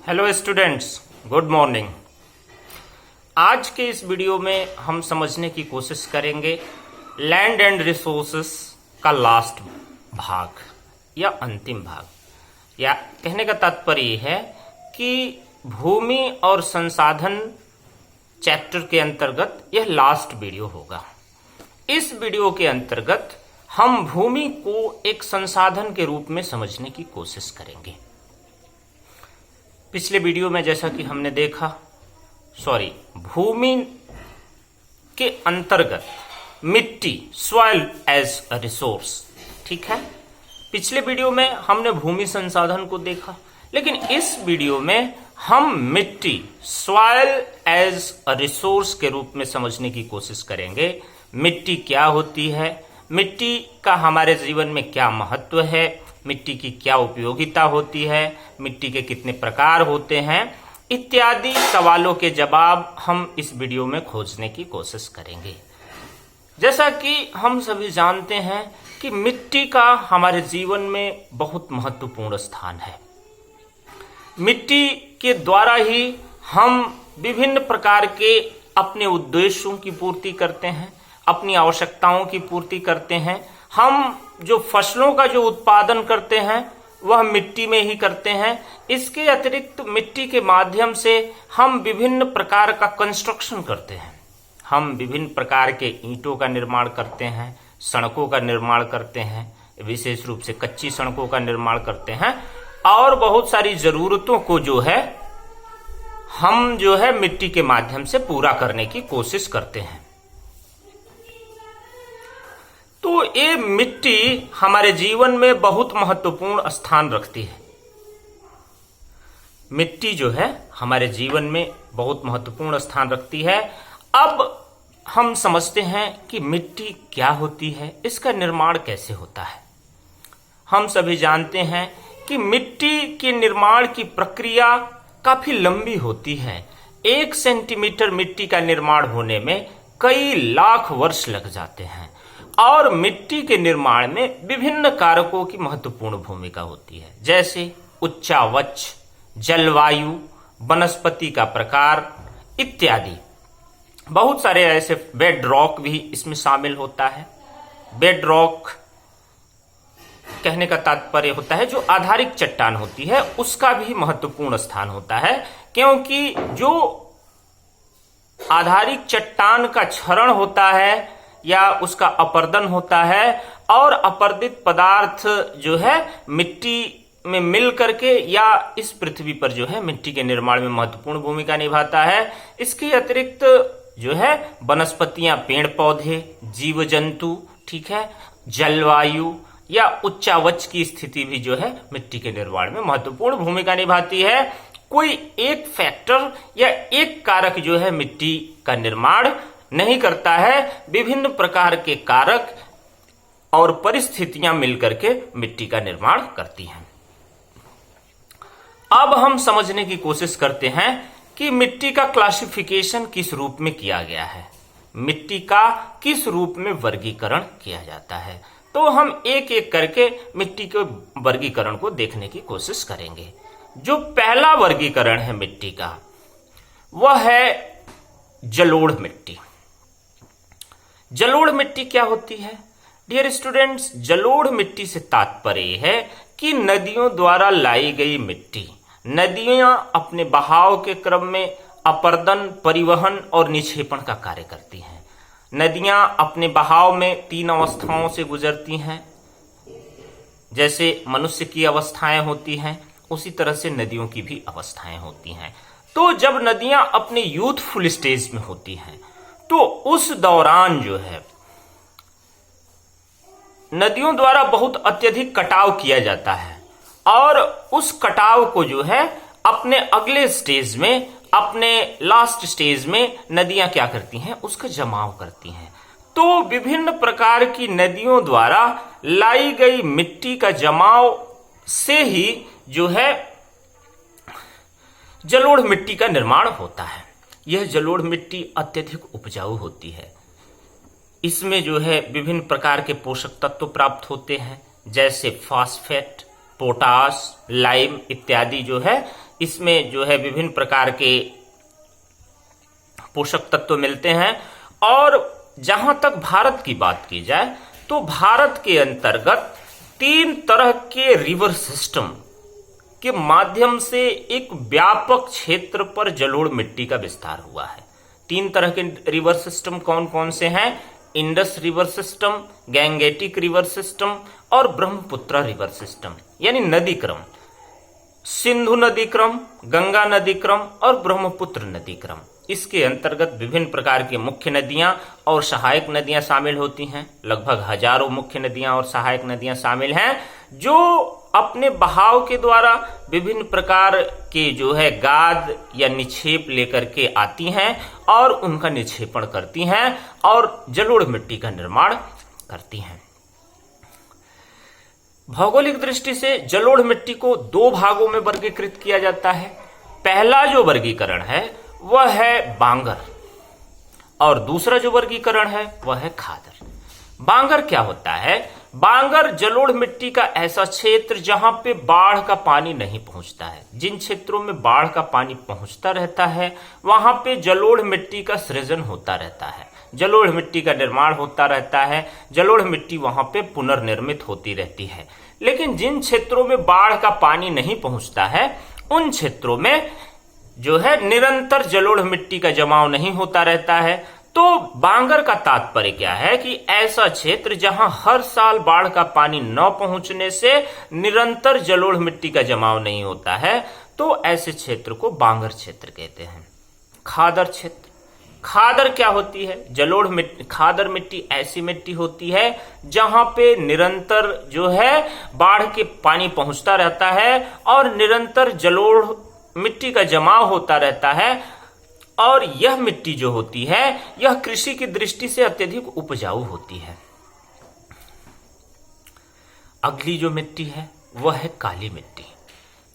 Hello students, good morning. आज के इस वीडियो में हम समझने की कोशिश करेंगे लैंड एंड रिसोर्सेस का लास्ट भाग या अंतिम भाग, या कहने का तात्पर्य यह है कि भूमि और संसाधन चैप्टर के अंतर्गत यह लास्ट वीडियो होगा। इस वीडियो के अंतर्गत हम भूमि को एक संसाधन के रूप में समझने की कोशिश करेंगे। पिछले वीडियो में जैसा कि हमने देखा, भूमि के अंतर्गत मिट्टी, सॉइल एज अ रिसोर्स, ठीक है। पिछले वीडियो में हमने भूमि संसाधन को देखा, लेकिन इस वीडियो में हम मिट्टी, सॉइल एज अ रिसोर्स के रूप में समझने की कोशिश करेंगे। मिट्टी क्या होती है, मिट्टी का हमारे जीवन में क्या महत्व है, मिट्टी की क्या उपयोगिता होती है, मिट्टी के कितने प्रकार होते हैं, इत्यादि सवालों के जवाब हम इस वीडियो में खोजने की कोशिश करेंगे। जैसा कि हम सभी जानते हैं कि मिट्टी का हमारे जीवन में बहुत महत्वपूर्ण स्थान है। मिट्टी के द्वारा ही हम विभिन्न प्रकार के अपने उद्देश्यों की पूर्ति करते हैं, अपनी आवश्यकताओं की पूर्ति करते हैं। हम जो फसलों का जो उत्पादन करते हैं वह मिट्टी में ही करते हैं। इसके अतिरिक्त मिट्टी के माध्यम से हम विभिन्न प्रकार का कंस्ट्रक्शन करते हैं। हम विभिन्न प्रकार के ईंटों का निर्माण करते हैं, सड़कों का निर्माण करते हैं, विशेष रूप से कच्ची सड़कों का निर्माण करते हैं, और बहुत सारी जरूरतों को हम मिट्टी के माध्यम से पूरा करने की कोशिश करते हैं। तो ये मिट्टी हमारे जीवन में बहुत महत्वपूर्ण स्थान रखती है। मिट्टी हमारे जीवन में बहुत महत्वपूर्ण स्थान रखती है। अब हम समझते हैं कि मिट्टी क्या होती है, इसका निर्माण कैसे होता है। हम सभी जानते हैं कि मिट्टी के निर्माण की प्रक्रिया काफी लंबी होती है। 1 सेंटीमीटर मिट्टी का निर्माण होने में कई लाख वर्ष लग जाते हैं, और मिट्टी के निर्माण में विभिन्न कारकों की महत्वपूर्ण भूमिका होती है, जैसे उच्चावच, जलवायु, वनस्पति का प्रकार इत्यादि। बहुत सारे ऐसे बेड रॉक भी इसमें शामिल होता है। बेड रॉक कहने का तात्पर्य होता है जो आधारिक चट्टान होती है, उसका भी महत्वपूर्ण स्थान होता है, क्योंकि जो आधारिक चट्टान का क्षरण होता है या उसका अपर्दन होता है, और अपर्दित पदार्थ मिट्टी में मिल करके या इस पृथ्वी पर मिट्टी के निर्माण में महत्वपूर्ण भूमिका निभाता है। इसके अतिरिक्त वनस्पतियां, पेड़ पौधे, जीव जंतु, ठीक है, जलवायु या उच्चावच की स्थिति भी मिट्टी के निर्माण में महत्वपूर्ण भूमिका निभाती है। कोई एक फैक्टर या एक कारक मिट्टी का निर्माण नहीं करता है, विभिन्न प्रकार के कारक और परिस्थितियां मिलकर के मिट्टी का निर्माण करती हैं। अब हम समझने की कोशिश करते हैं कि मिट्टी का क्लासिफिकेशन किस रूप में किया गया है, मिट्टी का किस रूप में वर्गीकरण किया जाता है। तो हम एक एक करके मिट्टी के वर्गीकरण को देखने की कोशिश करेंगे। जो पहला वर्गीकरण है मिट्टी का, वह है जलोढ़ मिट्टी। जलोढ़ मिट्टी क्या होती है? डियर स्टूडेंट्स, जलोढ़ मिट्टी से तात्पर्य है कि नदियों द्वारा लाई गई मिट्टी। नदियां अपने बहाव के क्रम में अपर्दन, परिवहन और निक्षेपण का कार्य करती हैं। नदियां अपने बहाव में 3 अवस्थाओं से गुजरती हैं। जैसे मनुष्य की अवस्थाएं होती हैं, उसी तरह से नदियों की भी अवस्थाएं होती हैं। तो जब नदियां अपने यूथफुल स्टेज में होती हैं, तो उस दौरान नदियों द्वारा बहुत अत्यधिक कटाव किया जाता है, और उस कटाव को अपने अगले स्टेज में, अपने लास्ट स्टेज में नदियां क्या करती हैं, उसका जमाव करती हैं। तो विभिन्न प्रकार की नदियों द्वारा लाई गई मिट्टी का जमाव से ही जलोढ़ मिट्टी का निर्माण होता है। यह जलोढ़ मिट्टी अत्यधिक उपजाऊ होती है। इसमें विभिन्न प्रकार के पोषक तत्व प्राप्त होते हैं, जैसे फास्फेट, पोटास, लाइम इत्यादि इसमें जो है विभिन्न प्रकार के पोषक तत्व मिलते हैं। और जहां तक भारत की बात की जाए तो भारत के अंतर्गत 3 तरह के रिवर सिस्टम के माध्यम से एक व्यापक क्षेत्र पर जलोढ़ मिट्टी का विस्तार हुआ है। 3 तरह के रिवर सिस्टम कौन कौन से हैं? Indus river system, Gangetic river system और ब्रह्मपुत्र रिवर सिस्टम, यानी नदी क्रम। सिंधु नदी क्रम, गंगा नदी क्रम और ब्रह्मपुत्र नदी क्रम। इसके अंतर्गत विभिन्न प्रकार की मुख्य नदियां और सहायक नदियां शामिल होती हैं। लगभग हजारों मुख्य नदियां और सहायक नदियां शामिल हैं, जो अपने बहाव के द्वारा विभिन्न प्रकार के जो है गाद या निक्षेप लेकर के आती हैं और उनका निक्षेपण करती हैं और जलोढ़ मिट्टी का निर्माण करती हैं। भौगोलिक दृष्टि से जलोढ़ मिट्टी को 2 भागों में वर्गीकृत किया जाता है। पहला जो वर्गीकरण है वह है बांगर और दूसरा जो वर्गीकरण है वह है खादर। बांगर क्या होता है? बांगर जलोढ़ मिट्टी का ऐसा क्षेत्र जहां पे बाढ़ का पानी नहीं पहुंचता है। जिन क्षेत्रों में बाढ़ का पानी पहुंचता रहता है वहां पे जलोढ़ मिट्टी का सृजन होता रहता है, जलोढ़ मिट्टी का निर्माण होता रहता है, जलोढ़ मिट्टी वहां पे पुनर्निर्मित होती रहती है। लेकिन जिन क्षेत्रों में बाढ़ का पानी नहीं पहुंचता है उन क्षेत्रों में जो है निरंतर जलोढ़ मिट्टी का जमाव नहीं होता रहता है। तो बांगर का तात्पर्य क्या है कि ऐसा क्षेत्र जहां हर साल बाढ़ का पानी न पहुंचने से निरंतर जलोढ़ मिट्टी का जमाव नहीं होता है, तो ऐसे क्षेत्र को बांगर क्षेत्र कहते हैं। खादर क्षेत्र, खादर क्या होती है? जलोढ़ मिट्टी, खादर मिट्टी ऐसी मिट्टी होती है जहां पे निरंतर जो है बाढ़ के पानी पहुंचता रहता है और निरंतर जलोढ़ मिट्टी का जमाव होता रहता है। और यह मिट्टी जो होती है यह कृषि की दृष्टि से अत्यधिक उपजाऊ होती है। अगली जो मिट्टी है वह है काली मिट्टी।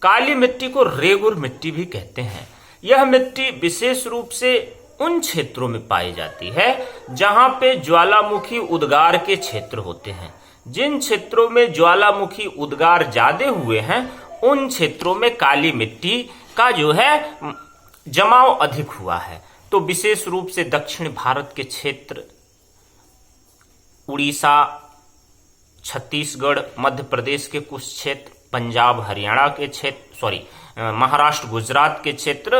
काली मिट्टी को रेगुर मिट्टी भी कहते हैं। यह मिट्टी विशेष रूप से उन क्षेत्रों में पाई जाती है जहां पे ज्वालामुखी उद्गार के क्षेत्र होते हैं। जिन क्षेत्रों में ज्वालामुखी उद्गार ज्यादा हुए हैं उन क्षेत्रों में काली मिट्टी का जो है जमाव अधिक हुआ है। तो विशेष रूप से दक्षिण भारत के क्षेत्र, उड़ीसा, छत्तीसगढ़, मध्य प्रदेश के कुछ क्षेत्र, पंजाब हरियाणा के क्षेत्र, महाराष्ट्र गुजरात के क्षेत्र,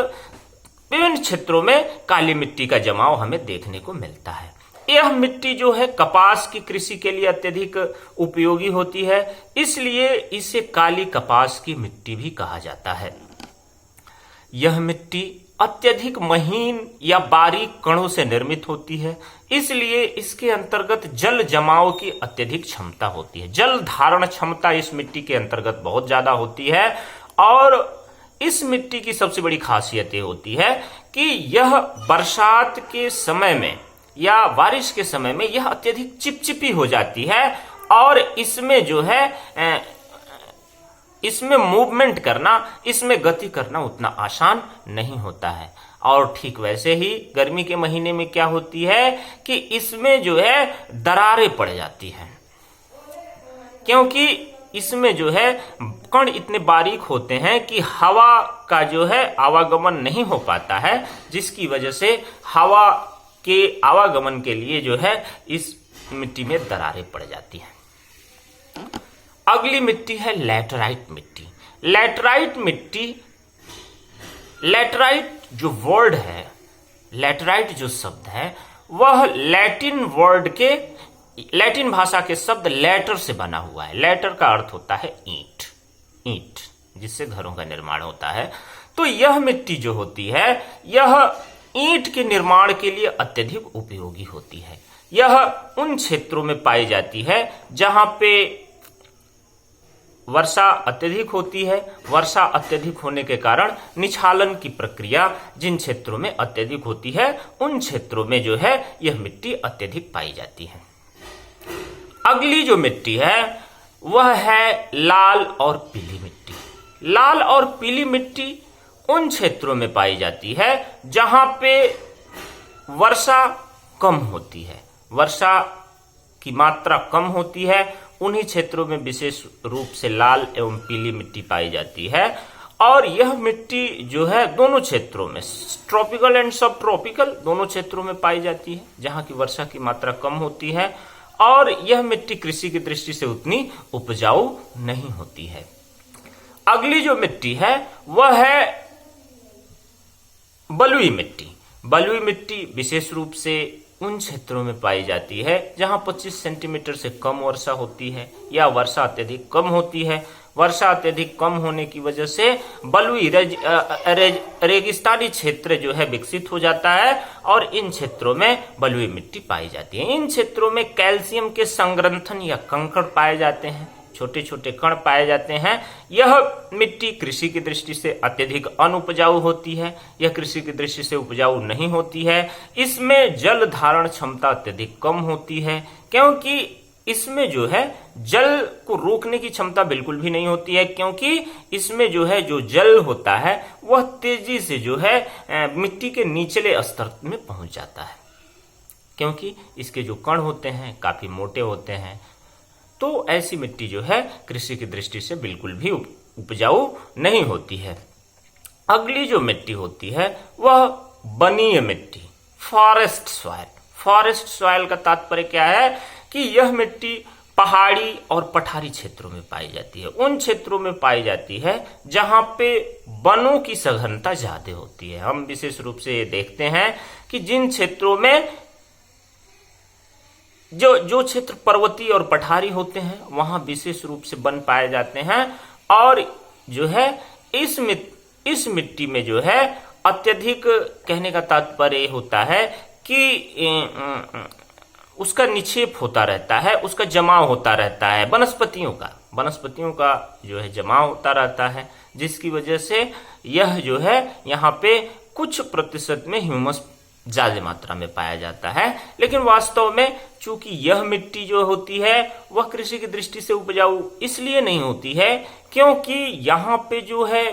विभिन्न क्षेत्रों में काली मिट्टी का जमाव हमें देखने को मिलता है। यह मिट्टी जो है कपास की कृषि के लिए अत्यधिक उपयोगी होती है, इसलिए इसे काली कपास की मिट्टी भी कहा जाता है। यह मिट्टी अत्यधिक महीन या बारीक कणों से निर्मित होती है, इसलिए इसके अंतर्गत जल जमाव की अत्यधिक क्षमता होती है। जल धारण क्षमता इस मिट्टी के अंतर्गत बहुत ज्यादा होती है। और इस मिट्टी की सबसे बड़ी खासियत ये होती है कि यह बरसात के समय में या बारिश के समय में यह अत्यधिक चिपचिपी हो जाती है और इसमें जो है इसमें मूवमेंट करना, इसमें गति करना उतना आसान नहीं होता है। और ठीक वैसे ही गर्मी के महीने में क्या होती है कि इसमें जो है दरारें पड़ जाती हैं, क्योंकि इसमें जो है कण इतने बारीक होते हैं कि हवा का जो है आवागमन नहीं हो पाता है, जिसकी वजह से हवा के आवागमन के लिए जो है इस मिट्टी में दरारें पड़ जाती हैं। अगली मिट्टी है लैटराइट मिट्टी। लैटराइट मिट्टी, लैटराइट जो वर्ड है, लैटराइट जो शब्द है वह लैटिन भाषा के शब्द लैटर से बना हुआ है। लैटर का अर्थ होता है ईंट, ईंट जिससे घरों का निर्माण होता है। तो यह मिट्टी जो होती है यह ईंट के निर्माण के लिए अत्यधिक उपयोगी होती है। यह उन क्षेत्रों में पाई जाती है जहां पे वर्षा अत्यधिक होती है। वर्षा अत्यधिक होने के कारण निछालन की प्रक्रिया जिन क्षेत्रों में अत्यधिक होती है उन क्षेत्रों में जो है यह मिट्टी अत्यधिक पाई जाती है। अगली जो मिट्टी है वह है लाल और पीली मिट्टी। लाल और पीली मिट्टी उन क्षेत्रों में पाई जाती है जहां पे वर्षा कम होती है, वर्षा की मात्रा कम होती है। उन्हीं क्षेत्रों में विशेष रूप से लाल एवं पीली मिट्टी पाई जाती है। और यह मिट्टी जो है दोनों क्षेत्रों में, ट्रॉपिकल एंड सब ट्रॉपिकल दोनों क्षेत्रों में पाई जाती है, जहां की वर्षा की मात्रा कम होती है, और यह मिट्टी कृषि की दृष्टि से उतनी उपजाऊ नहीं होती है। अगली जो मिट्टी है वह है बलुई मिट्टी। बलुई मिट्टी विशेष रूप से उन क्षेत्रों में पाई जाती है जहां 25 सेंटीमीटर से कम वर्षा होती है या वर्षा अत्यधिक कम होती है। वर्षा अत्यधिक कम होने की वजह से बलुई रेगिस्तानी क्षेत्र जो है विकसित हो जाता है और इन क्षेत्रों में बलुई मिट्टी पाई जाती है। इन क्षेत्रों में कैल्शियम के संग्रंथन या कंकड़ पाए जाते हैं, छोटे छोटे कण पाए जाते हैं। यह मिट्टी कृषि की दृष्टि से अत्यधिक अनुपजाऊ होती है, यह कृषि की दृष्टि से उपजाऊ नहीं होती है। इसमें जल धारण क्षमता अत्यधिक कम होती है, क्योंकि इसमें जो है जल को रोकने की क्षमता बिल्कुल भी नहीं होती है, क्योंकि इसमें जो है जो जल होता है वह तेजी से जो है मिट्टी के निचले स्तर में पहुंच जाता है, क्योंकि इसके जो कण होते हैं काफी मोटे होते हैं। तो ऐसी मिट्टी जो है कृषि की दृष्टि से बिल्कुल भी उपजाऊ नहीं होती है। अगली जो मिट्टी होती है वह वनीय मिट्टी, फॉरेस्ट सॉइल। फॉरेस्ट सॉइल का तात्पर्य क्या है कि यह मिट्टी पहाड़ी और पठारी क्षेत्रों में पाई जाती है। उन क्षेत्रों में पाई जाती है जहां पे वनों की सघनता ज्यादा होती है। हम विशेष रूप से ये देखते हैं कि जिन क्षेत्रों में जो क्षेत्र पर्वतीय और पठारी होते हैं वहां विशेष रूप से वन पाए जाते हैं, और जो है इस मिट्टी में जो है अत्यधिक, कहने का तात्पर्य होता है कि उसका निक्षेप होता रहता है, उसका जमाव होता रहता है, वनस्पतियों का जो है जमाव होता रहता है, जिसकी वजह से यह जो है यहाँ पे कुछ प्रतिशत में ह्यूमस ज्यादा मात्रा में पाया जाता है। लेकिन वास्तव में चूंकि यह मिट्टी जो होती है वह कृषि की दृष्टि से उपजाऊ इसलिए नहीं होती है क्योंकि यहाँ पे जो है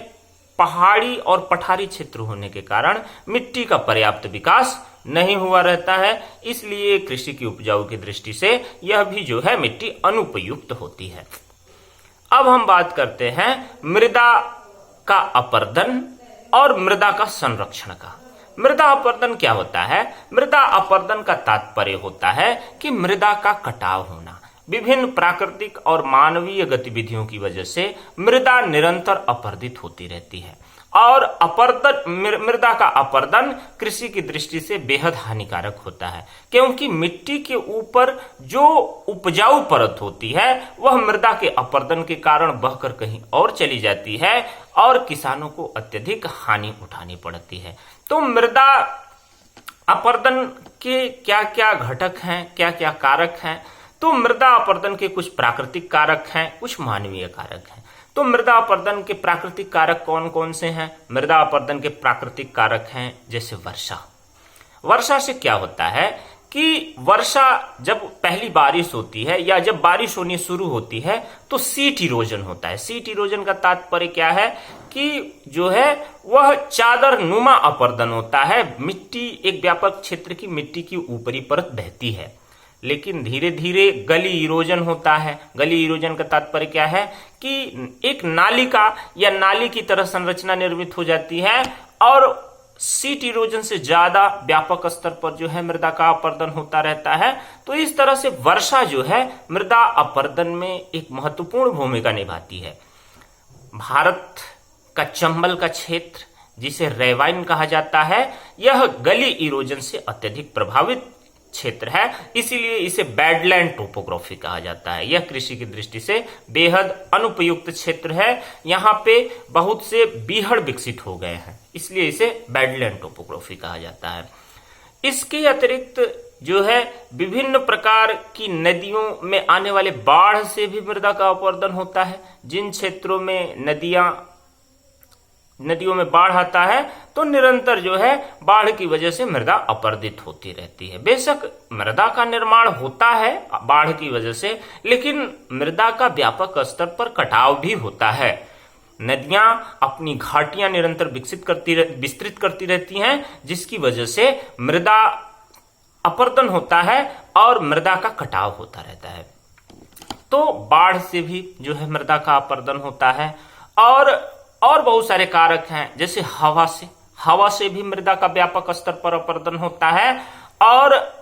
पहाड़ी और पठारी क्षेत्र होने के कारण मिट्टी का पर्याप्त विकास नहीं हुआ रहता है, इसलिए कृषि की उपजाऊ की दृष्टि से यह भी जो है मिट्टी अनुपयुक्त होती है। अब हम बात करते हैं मृदा का अपर्दन और मृदा का संरक्षण का। मृदा अपर्दन क्या होता है? मृदा अपर्दन का तात्पर्य होता है कि मृदा का कटाव होना। विभिन्न प्राकृतिक और मानवीय गतिविधियों की वजह से मृदा निरंतर अपर्दित होती रहती है, और मृदा का अपर्दन कृषि की दृष्टि से बेहद हानिकारक होता है, क्योंकि मिट्टी के ऊपर जो उपजाऊ परत होती है वह मृदा के अपर्दन के कारण बहकर कहीं और चली जाती है और किसानों को अत्यधिक हानि उठानी पड़ती है। तो मृदा अपर्दन के क्या क्या घटक हैं, क्या क्या कारक हैं? तो मृदा अपर्दन के कुछ प्राकृतिक कारक हैं, कुछ मानवीय कारक हैं। तो मृदा अपर्दन के प्राकृतिक कारक कौन कौन से हैं? मृदा अपर्दन के प्राकृतिक कारक हैं जैसे वर्षा। वर्षा से क्या होता है कि वर्षा जब पहली बारिश होती है या जब बारिश होनी शुरू होती है तो सीट इरोजन होता है। सीट इरोजन का तात्पर्य क्या है कि जो है वह चादर नुमा अपर्दन होता है। मिट्टी, एक व्यापक क्षेत्र की मिट्टी की ऊपरी परत बहती है, लेकिन धीरे धीरे गली इरोजन होता है। गली इरोजन का तात्पर्य क्या है कि एक नालिका या नाली की तरह संरचना निर्मित हो जाती है, और सीट इरोजन से ज्यादा व्यापक स्तर पर जो है मृदा का अपर्दन होता रहता है। तो इस तरह से वर्षा जो है मृदा अपर्दन में एक महत्वपूर्ण भूमिका निभाती है। भारत का चंबल का क्षेत्र, जिसे रेवाइन कहा जाता है, यह गली इरोजन से अत्यधिक प्रभावित क्षेत्र है, इसीलिए इसे बैडलैंड टोपोग्राफी कहा जाता है। यह कृषि की दृष्टि से बेहद अनुपयुक्त क्षेत्र है। यहाँ पे बहुत से बीहड़ विकसित हो गए हैं, इसलिए इसे बैडलैंड टोपोग्राफी कहा जाता है। इसके अतिरिक्त जो है विभिन्न प्रकार की नदियों में आने वाले बाढ़ से भी मृदा का अपर्दन होता है। जिन क्षेत्रों में नदियों में बाढ़ आता है तो निरंतर जो है बाढ़ की वजह से मृदा अपर्दित होती रहती है। बेशक मृदा का निर्माण होता है बाढ़ की वजह से, लेकिन मृदा का व्यापक स्तर पर कटाव भी होता है। नदियां अपनी घाटियां निरंतर विस्तृत करती रहती हैं, जिसकी वजह से मृदा अपर्दन होता है और मृदा का कटाव होता रहता है। तो बाढ़ से भी जो है मृदा का अपर्दन होता है, और और बहुत सारे कारक हैं, जैसे हवा से भी मृदा का व्यापक स्तर पर अपर्दन होता है, और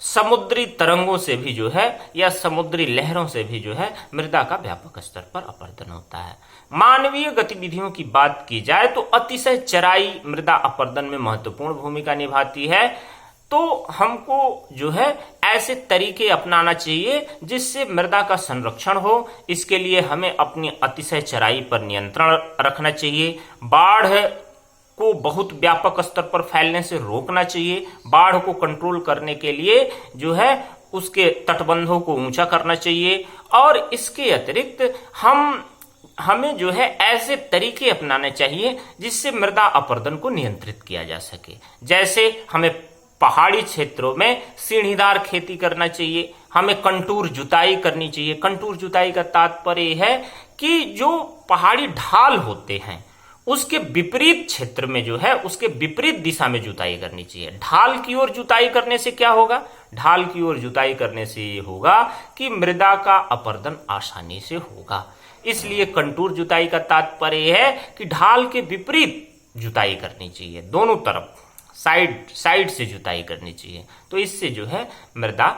समुद्री तरंगों से भी जो है या समुद्री लहरों से भी जो है मृदा का व्यापक स्तर पर अपर्दन होता है। मानवीय गतिविधियों की बात की जाए तो अतिशय चराई मृदा अपर्दन में महत्वपूर्ण भूमिका निभाती है। तो हमको जो है ऐसे तरीके अपनाना चाहिए जिससे मृदा का संरक्षण हो। इसके लिए हमें अपनी अतिशय चराई पर नियंत्रण रखना चाहिए। बाढ़ को बहुत व्यापक स्तर पर फैलने से रोकना चाहिए। बाढ़ को कंट्रोल करने के लिए जो है उसके तटबंधों को ऊंचा करना चाहिए। और इसके अतिरिक्त हमें जो है ऐसे तरीके अपनाने चाहिए जिससे मृदा अपर्दन को नियंत्रित किया जा सके। जैसे हमें पहाड़ी क्षेत्रों में सीढ़ीदार खेती करना चाहिए, हमें कंटूर जुताई करनी चाहिए। कंटूर जुताई का तात्पर्य है कि जो पहाड़ी ढाल होते हैं उसके विपरीत क्षेत्र में जो है उसके विपरीत दिशा में जुताई करनी चाहिए। ढाल की ओर जुताई करने से क्या होगा? ढाल की ओर जुताई करने से ये होगा कि मृदा का अपर्दन आसानी से होगा। इसलिए कंटूर जुताई का तात्पर्य है कि ढाल के विपरीत जुताई करनी चाहिए, दोनों तरफ साइड से जुताई करनी चाहिए। तो इससे जो है मृदा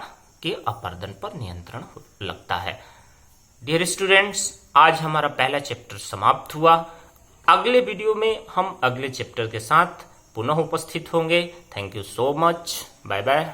के अपर्दन पर नियंत्रण लगता है। डियर स्टूडेंट्स, आज हमारा पहला चैप्टर समाप्त हुआ। अगले वीडियो में हम अगले चैप्टर के साथ पुनः उपस्थित होंगे। Thank you so much. Bye bye.